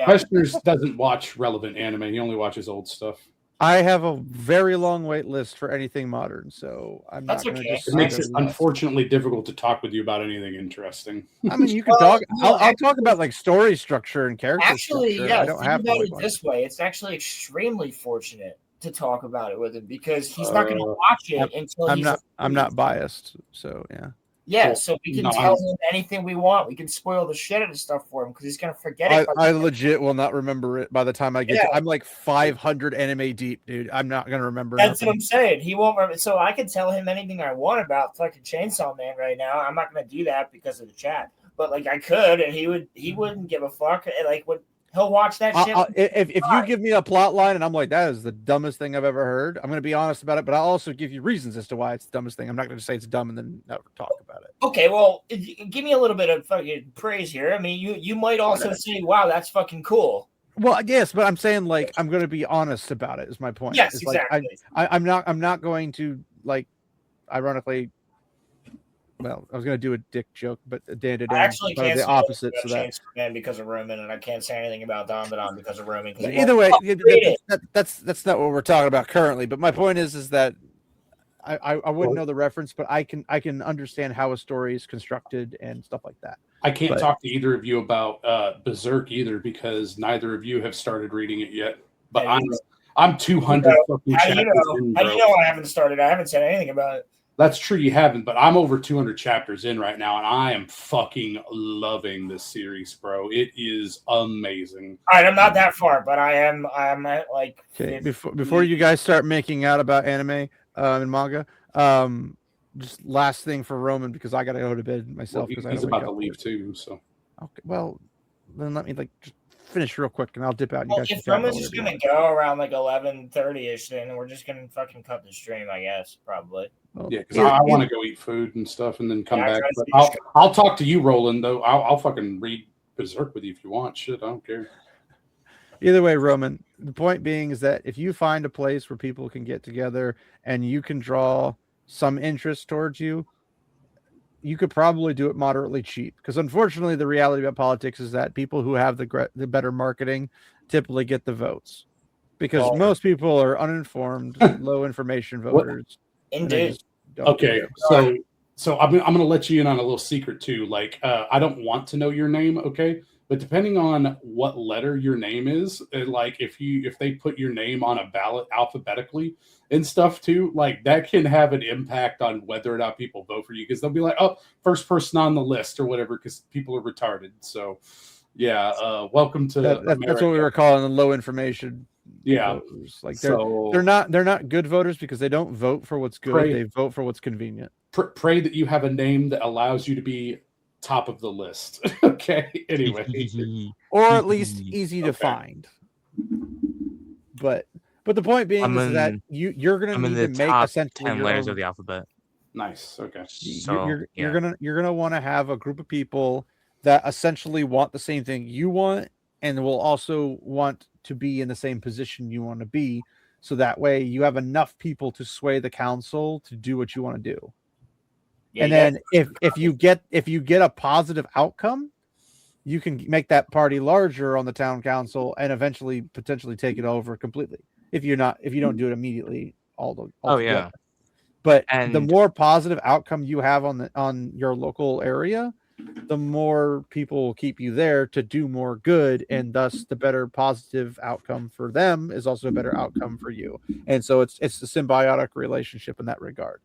Questioners doesn't watch relevant anime. He only watches old stuff. I have a very long wait list for anything modern, so I'm not going to just. It makes it unfortunately difficult to talk with you about anything interesting. I mean, you can talk. I'll talk about like story structure and character. Actually, structure. Yeah. I don't have about it this way. It's actually extremely fortunate to talk about it with him because he's not going to watch it until I'm not biased, so yeah. Yeah, cool. So we can tell him anything we want. We can spoil the shit out of stuff for him because he's gonna forget it. I legit will not remember it by the time I get. I'm like 500 anime deep, dude. I'm not gonna remember. That's what I'm saying. He won't remember. So I can tell him anything I want about fucking Chainsaw Man right now. I'm not gonna do that because of the chat, but like I could, and he wouldn't give a fuck. Like he'll watch that shit. If you give me a plot line and I'm like, that is the dumbest thing I've ever heard, I'm going to be honest about it, but I'll also give you reasons as to why it's the dumbest thing. I'm not going to say it's dumb and then never talk about it. Okay, well, give me a little bit of fucking praise here. I mean, you might also say, wow, that's fucking cool. Well, yes, but I'm saying like I'm going to be honest about it is my point. Yes, it's exactly. Like, I'm not going to like ironically. Well, I was going to do a dick joke, but I actually can't the opposite. So that because of Roman, and I can't say anything about Don because of Roman. Either way, that's not what we're talking about currently. But my point is that I wouldn't know the reference, but I can understand how a story is constructed and stuff like that. I can't talk to either of you about Berserk either because neither of you have started reading it yet. But I'm 200 fucking chapters in. How do you know I haven't started? I haven't said anything about it. That's true, you haven't, but I'm over 200 chapters in right now, and I am fucking loving this series, bro. It is amazing. All right, I'm not that far, but I'm at like. Okay, before you guys start making out about anime and manga, just last thing for Roman because I got to go to bed myself because he's about to leave too. So okay, well then let me just finish real quick and I'll dip out. Well, if Roman's just gonna go around like 11:30ish, then we're just gonna fucking cut the stream, I guess, probably. Well, yeah, because I want to go eat food and stuff and then come back. But I'll talk to you, Roland. Though I'll fucking read Berserk with you if you want. Shit, I don't care. Either way, Roman. The point being is that if you find a place where people can get together and you can draw some interest towards you, you could probably do it moderately cheap. Because unfortunately, the reality about politics is that people who have the better marketing typically get the votes. Because most people are uninformed, low information voters. Indeed. Okay, so I'm going to let you in on a little secret too. Like, I don't want to know your name, okay? But depending on what letter your name is, like if they put your name on a ballot alphabetically and stuff too, like that can have an impact on whether or not people vote for you because they'll be like, oh, first person on the list or whatever because people are retarded. So, yeah, welcome to that's what we were calling the low information. Yeah, voters. Like they're not good voters because they don't vote for what's good. They vote for what's convenient. Pray that you have a name that allows you to be top of the list. Okay. Anyway, or at least easy to find. But the point being is that you're going to need to make essentially 10 letters of the alphabet. Nice. Okay. So you're gonna want to have a group of people that essentially want the same thing you want and will also want to be in the same position you want to be, so that way you have enough people to sway the council to do what you want to do. Yeah, and then if you get a positive outcome, you can make that party larger on the town council and eventually potentially take it over completely. If you don't do it immediately altogether. Oh yeah, But the and more positive outcome you have on your local area, the more people will keep you there to do more good, and thus the better positive outcome for them is also a better outcome for you. And so it's a symbiotic relationship in that regard.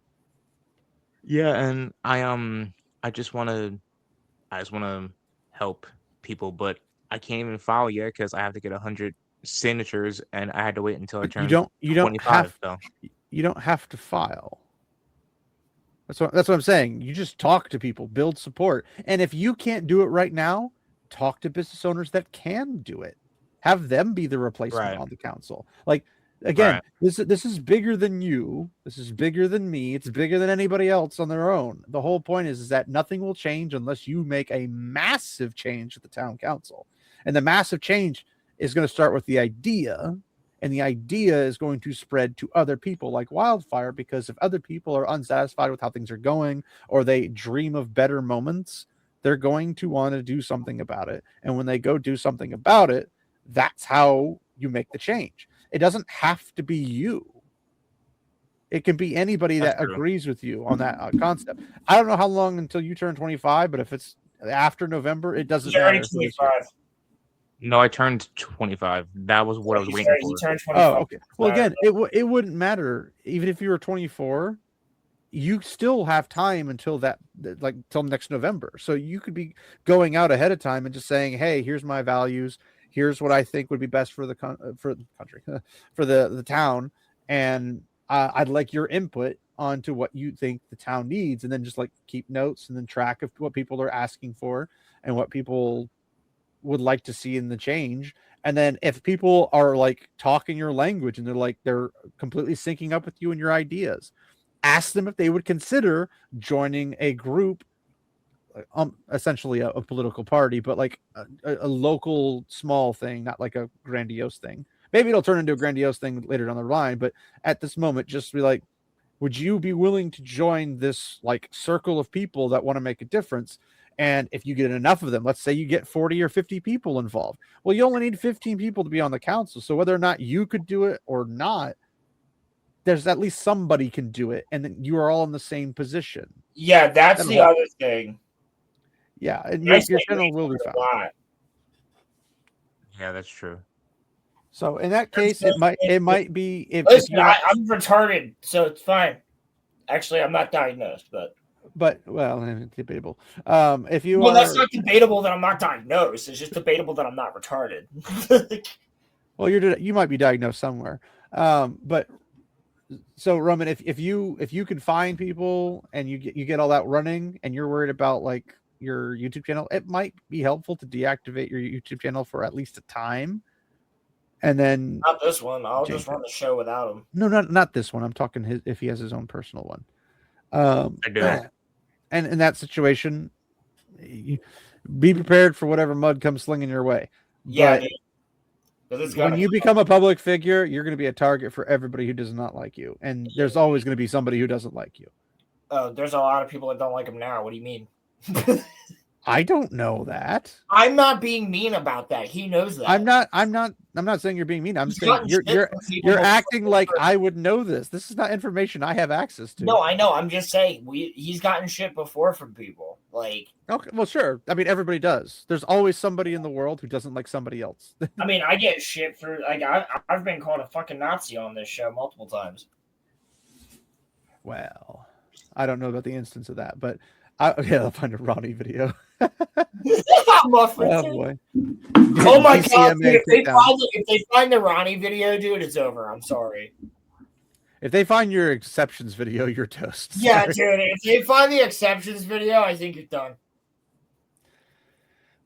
yeah, and I just wanna help people, but I can't even file yet because I have to get 100 signatures, and I had to wait until I You turned don't 25. So you don't have to file. That's what I'm saying. You just talk to people, build support. And if you can't do it right now, talk to business owners that can do it. Have them be the replacement right, on the council. Like again, right, this is bigger than you. This is bigger than me. It's bigger than anybody else on their own. The whole point is that nothing will change unless you make a massive change at the town council. And the massive change is going to start with the idea, and the idea is going to spread to other people like wildfire, because if other people are unsatisfied with how things are going, or they dream of better moments, they're going to want to do something about it. And when they go do something about it, that's how you make the change. It doesn't have to be you. It can be anybody that's that true. agrees with you on that concept. I don't know how long until you turn 25, but if it's after November, it doesn't He's already matter for this year. 25. No, I turned 25. That was what I was waiting He for. turned 25. Oh, okay. Well, again, it wouldn't matter even if you were 24. You still have time until till next November. So you could be going out ahead of time and just saying, "Hey, here's my values. Here's what I think would be best for the country, for the town, and I'd like your input onto what you think the town needs." And then just like keep notes and then track of what people are asking for and what people would like to see in the change. And then if people are like talking your language and they're completely syncing up with you and your ideas, ask them if they would consider joining a group, essentially a political party, but like a local small thing, not like a grandiose thing. Maybe it'll turn into a grandiose thing later down the line, but at this moment, just be like, would you be willing to join this like circle of people that want to make a difference? And if you get enough of them, let's say you get 40 or 50 people involved. Well, you only need 15 people to be on the council. So whether or not you could do it or not, there's at least somebody can do it, and then you are all in the same position. Yeah, that's the other thing. Yeah, and your channel will be found. Yeah, that's true. So in that case, it might be if listen, I'm retarded, so it's fine. Actually, I'm not diagnosed, but well, debatable. If you that's not debatable that I'm not diagnosed. It's just debatable that I'm not retarded. Well, you might be diagnosed somewhere. But so Roman, if you can find people and you get all that running, and you're worried about like your YouTube channel, it might be helpful to deactivate your YouTube channel for at least a time. And then not this one. I'll just run the show without him. No, not this one. I'm talking if he has his own personal one. I do. And in that situation, be prepared for whatever mud comes slinging your way. Yeah. But when you become a public figure, you're going to be a target for everybody who does not like you, and there's always going to be somebody who doesn't like you. Oh, there's a lot of people that don't like him now. What do you mean? I don't know that. I'm not being mean about that. He knows that. I'm not saying you're being mean. I'm saying you're acting like I would know this. This is not information I have access to. No, I know. I'm just saying he's gotten shit before from people. Like, okay, well, sure. I mean, everybody does. There's always somebody in the world who doesn't like somebody else. I mean, I get shit for like I've been called a fucking Nazi on this show multiple times. Well, I don't know about the instance of that, but I'll find a Ronnie video. Oh boy! Oh my god! Dude, if they find the Ronnie video, dude, it's over. I'm sorry. If they find your exceptions video, you're toast. Yeah, dude. If they find the exceptions video, I think you're done.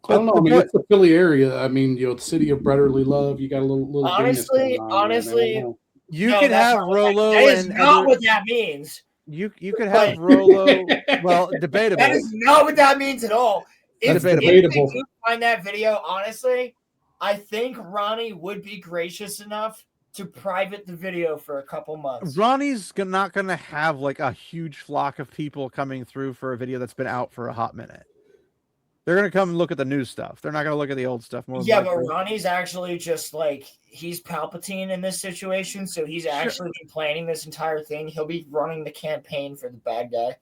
I don't know. I mean, it's the Philly area. I mean, the city of brotherly love. You got a little. Honestly, you can have Rolo. That is not what that means. You could have Rolo. Well, debatable. That is not what that means at all. If debatable. If you find that video, honestly, I think Ronnie would be gracious enough to private the video for a couple months. Ronnie's not going to have like a huge flock of people coming through for a video that's been out for a hot minute. They're gonna come and look at the new stuff. They're not gonna look at the old stuff more. Yeah, but Ronnie's actually just like he's Palpatine in this situation, so he's actually been planning this entire thing. He'll be running the campaign for the bad guy.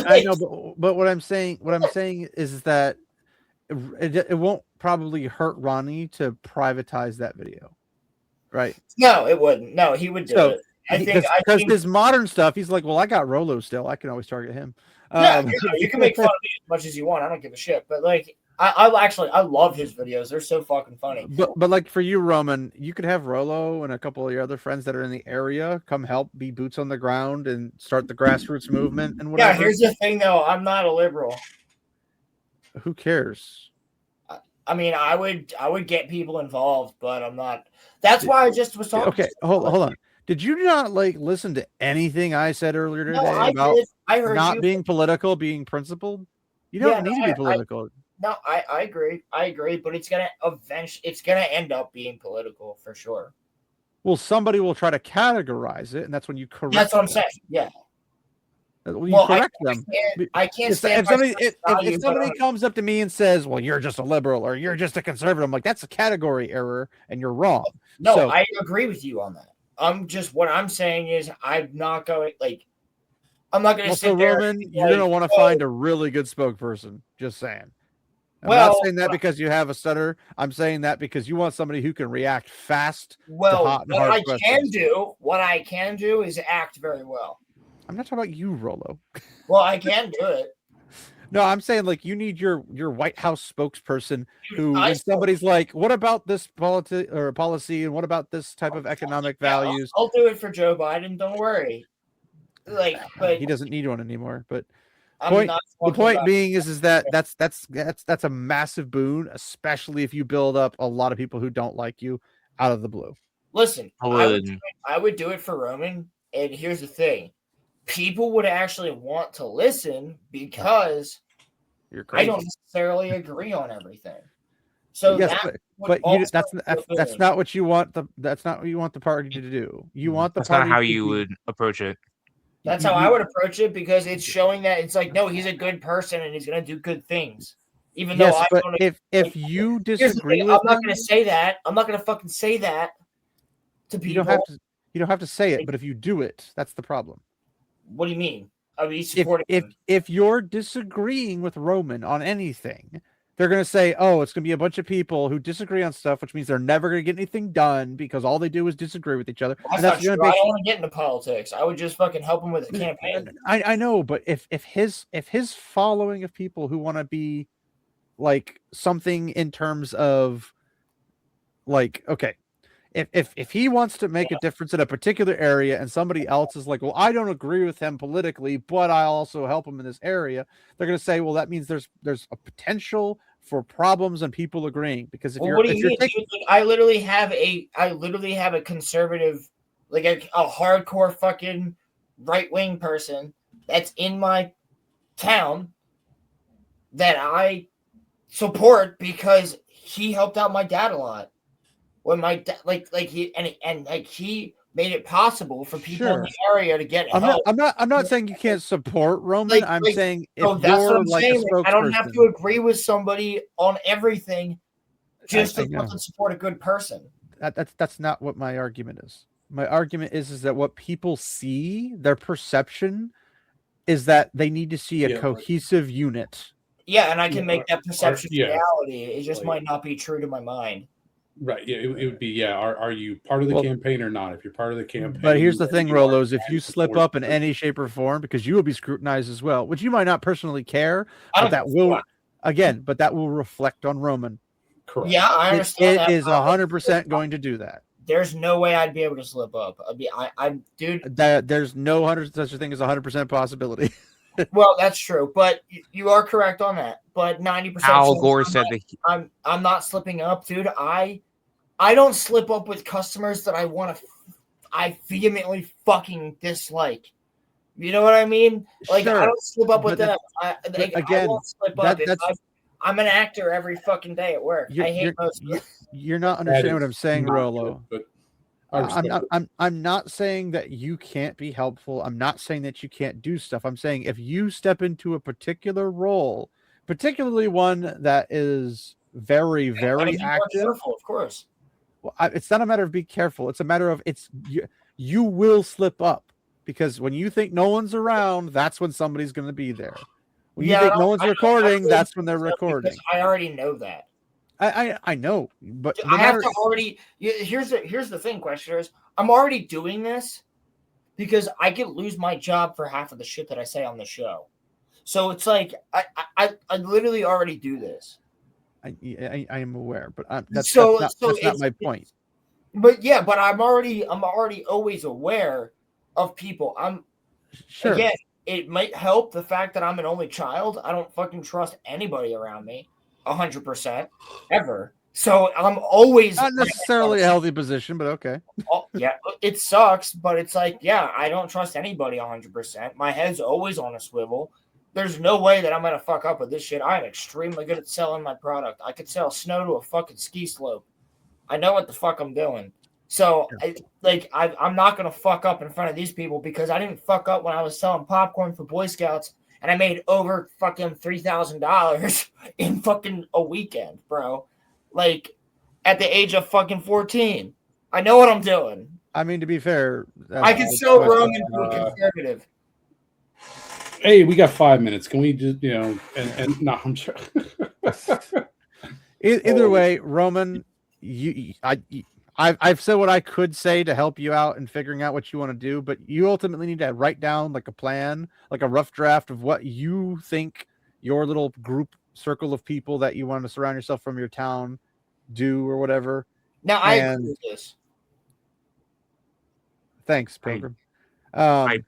I know, but what I'm saying is that it won't probably hurt Ronnie to privatize that video, right? No, it wouldn't. No, he would do it. I think because his modern stuff, he's like, well, I got Rolo still. I can always target him. Yeah, you can make fun of me as much as you want. I don't give a shit. But like, I love his videos. They're so fucking funny. But like for you, Roman, you could have Rolo and a couple of your other friends that are in the area come help be boots on the ground and start the grassroots movement and whatever. Yeah, here's the thing though. I'm not a liberal. Who cares? I mean, I would get people involved, but I'm not. That's why I just was talking. Okay, hold on. Did you not like listen to anything I said earlier today about I heard not being political, being principled? You don't need to be political. I agree. I agree, but it's gonna end up being political for sure. Well, somebody will try to categorize it, and that's when you correct. That's what I'm saying. Yeah. You correct them. I can't stand. If somebody comes up to me and says, "Well, you're just a liberal or you're just a conservative," I'm like, "That's a category error, and you're wrong." No, I agree with you on that. What I'm saying is I'm not going to sit there. Roman, you're going to want to find a really good spokesperson. Just saying. I'm not saying that because you have a stutter. I'm saying that because you want somebody who can react fast. Well, what I can do is act very well. I'm not talking about you, Rolo. Well, I can do it. No, I'm saying like you need your White House spokesperson who, when somebody's like, "What about this policy, and what about this type of economic values?" I'll do it for Joe Biden. Don't worry. But he doesn't need one anymore. But the point being is that that's a massive boon, especially if you build up a lot of people who don't like you out of the blue. Listen, I would do it for Roman, and here's the thing. People would actually want to listen because I don't necessarily agree on everything. So yes, that's not what you want. That's not what you want the party to do. You want the that's party. Not how you would approach it. That's how I would approach it because it's showing that it's like, no, he's a good person and he's going to do good things. Even though I don't. If you disagree with I'm not going to say that. I'm not going to fucking say that to people. You don't have to say it, but if you do it, that's the problem. What do you mean? I mean, supporting if you're disagreeing with Roman on anything, they're going to say, "Oh, it's going to be a bunch of people who disagree on stuff," which means they're never going to get anything done because all they do is disagree with each other. I don't want to get into politics. I would just fucking help him with a campaign. I know, but if his following of people who want to be like something in terms of like, okay. If he wants to make a difference in a particular area and somebody else is like, well, I don't agree with him politically, but I also help him in this area, they're going to say, well, that means there's a potential for problems and people agreeing. Because if what do you mean? I literally have a conservative, like a hardcore fucking right-wing person that's in my town that I support because he helped out my dad a lot. When my dad, he made it possible for people in the area to get help. I'm not saying you can't support Roman. I'm saying if that's you're what I'm like saying. a spokesperson, I don't have to agree with somebody on everything just to fucking support a good person. That's not what my argument is. My argument is that what people see, their perception, is that they need to see a cohesive unit. Yeah, and I can make that perception reality. It just might not be true to my mind. Right. Yeah, it would be. Yeah. Are you part of the campaign or not? If you're part of the campaign. But here's the thing, Rolos. If you slip up in any shape or form, because you will be scrutinized as well, which you might not personally care, but that will reflect on Roman. Correct. Yeah, I understand. It is 100% going to do that. There's no way I'd be able to slip up. Dude. There's no such a thing as 100% possibility. Well, that's true, but you are correct on that. But 90%. Al Gore said that I'm not slipping up, dude. I don't slip up with customers that I vehemently fucking dislike. You know what I mean? Like sure, I don't slip up with them. I won't slip up. I'm an actor every fucking day at work. I hate most. You're not understanding what I'm saying, Rolo. I'm not saying that you can't be helpful. I'm not saying that you can't do stuff. I'm saying if you step into a particular role particularly one that is very, very active. Careful, of course. Well, it's not a matter of be careful. It's a matter of you will slip up, because when you think no one's around, that's when somebody's going to be there. When you think no one's recording, that's when they're recording. I already know that. I know, but I have to already. Here's the thing, questioners. I'm already doing this because I could lose my job for half of the shit that I say on the show. So it's like I literally already do this. I am aware, but that's not my point. But yeah, but I'm already always aware of people. I'm sure. Again, it might help the fact that I'm an only child. I don't fucking trust anybody around me 100% ever. So I'm always not necessarily a healthy position, but okay. Yeah, it sucks, but it's like, yeah, I don't trust anybody 100%. My head's always on a swivel. There's no way that I'm gonna fuck up with this shit. I'm extremely good at selling my product. I could sell snow to a fucking ski slope. I know what the fuck I'm doing. So I'm not gonna fuck up in front of these people because I didn't fuck up when I was selling popcorn for Boy Scouts and I made over fucking $3,000 in fucking a weekend, bro. Like at the age of fucking 14. I know what I'm doing. I mean, to be fair, I can sell Roman to a conservative. Hey, we got 5 minutes. Can we just, and no, I'm sure. Either way, Roman, I've said what I could say to help you out in figuring out what you want to do, but you ultimately need to write down like a plan, like a rough draft of what you think your little group circle of people that you want to surround yourself from your town do or whatever. Now I agree with this. Thanks, Pilgrim. I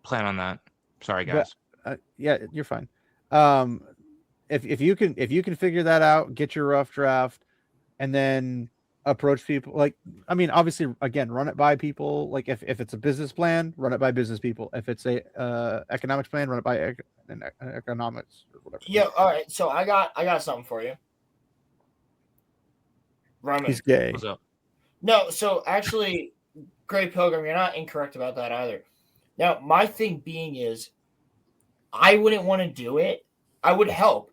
plan on that. Sorry, guys. But, yeah, you're fine. If you can figure that out, get your rough draft, and then approach people. Like, I mean, obviously, again, run it by people. Like, if it's a business plan, run it by business people. If it's a economics plan, run it by economics or whatever. Yeah. All right. So I got something for you. Roman. He's gay. What's up? No. So actually, Great Pilgrim, you're not incorrect about that either. Now, my thing being is, I wouldn't want to do it. I would help,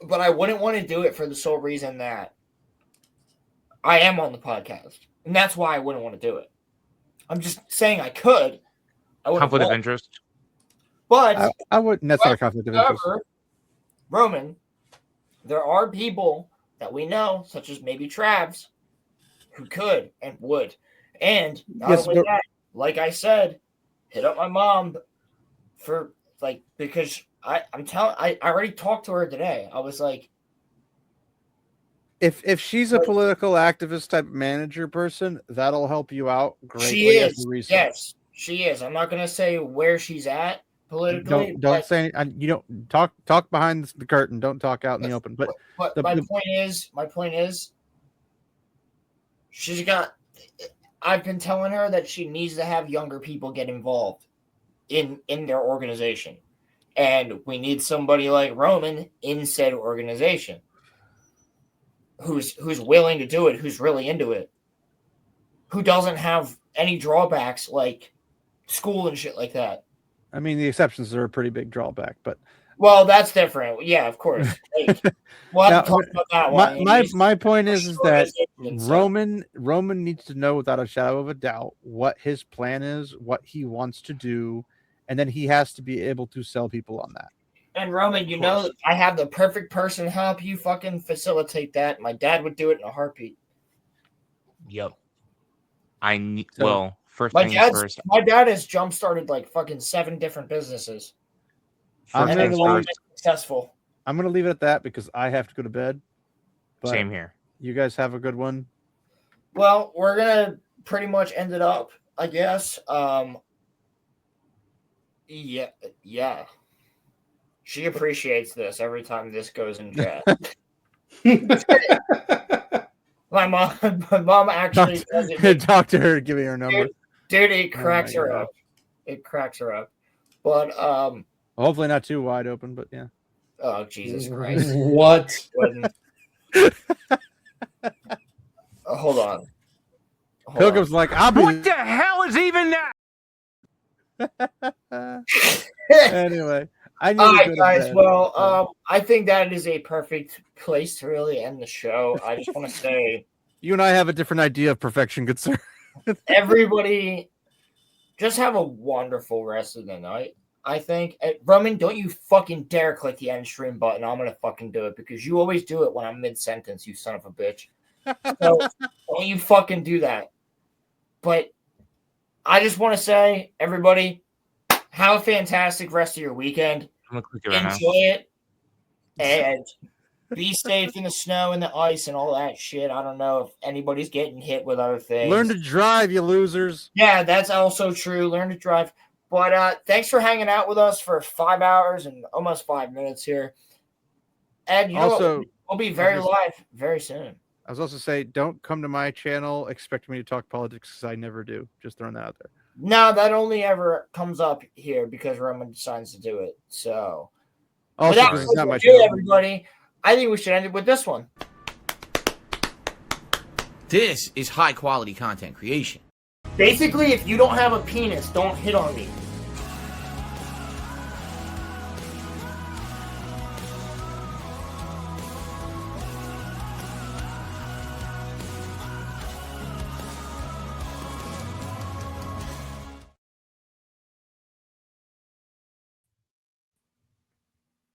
but I wouldn't want to do it for the sole reason that I am on the podcast, and that's why I wouldn't want to do it. I'm just saying I could. Conflict of interest. But I wouldn't. That's not a conflict of interest. Roman, there are people that we know, such as maybe Travs, who could and would. And not only that, like I said, hit up my mom for because I already talked to her today. I was like, if she's a political activist type manager person, that'll help you out greatly. She is. Yes, she is. I'm not gonna say where she's at politically. Don't say you don't talk behind the curtain. Don't talk out in the open. But my point is, she's got. I've been telling her that she needs to have younger people get involved in their organization. And we need somebody like Roman in said organization who's willing to do it, who's really into it, who doesn't have any drawbacks like school and shit like that. I mean, the exceptions are a pretty big drawback, but well, that's different. Yeah, of course. We'll have to talk about that one. My point is that Roman needs to know without a shadow of a doubt what his plan is, what he wants to do, and then he has to be able to sell people on that. And Roman, you know, I have the perfect person to help you fucking facilitate that. My dad would do it in a heartbeat. Yep. First my things first. My dad has jump started like fucking 7 different businesses. Successful. I'm gonna leave it at that because I have to go to bed. But same here. You guys have a good one. Well, we're gonna pretty much end it up, I guess. Yeah. She appreciates this every time this goes in chat. my mom actually does it. Talk to her, give me her number. Dude, it cracks her up. It cracks her up. But hopefully not too wide open, but yeah. Oh, Jesus Christ. What? Hold on. Pilgrim's like, what the hell is even that? Anyway, I need All to right, go to guys. bed. Well, I think that is a perfect place to really end the show. I just want to say, you and I have a different idea of perfection, good sir. everybody, just have a wonderful rest of the night. I think. Roman, don't you fucking dare click the end stream button. I'm gonna fucking do it because you always do it when I'm mid sentence. You son of a bitch. So don't you fucking do that. But I just want to say, everybody, have a fantastic rest of your weekend. I'm gonna click it right now. Enjoy it, and be safe in the snow and the ice and all that shit. I don't know if anybody's getting hit with other things. Learn to drive, you losers. Yeah, that's also true. Learn to drive. But thanks for hanging out with us for 5 hours and almost 5 minutes here. And you know Also, what? We'll be very live very soon. I was also say, don't come to my channel expecting me to talk politics because I never do. Just throwing that out there. No, that only ever comes up here because Roman decides to do it. So, Also, without because it's not my further ado, show. everybody, I think we should end it with this one. This is high quality content creation. Basically, if you don't have a penis, don't hit on me.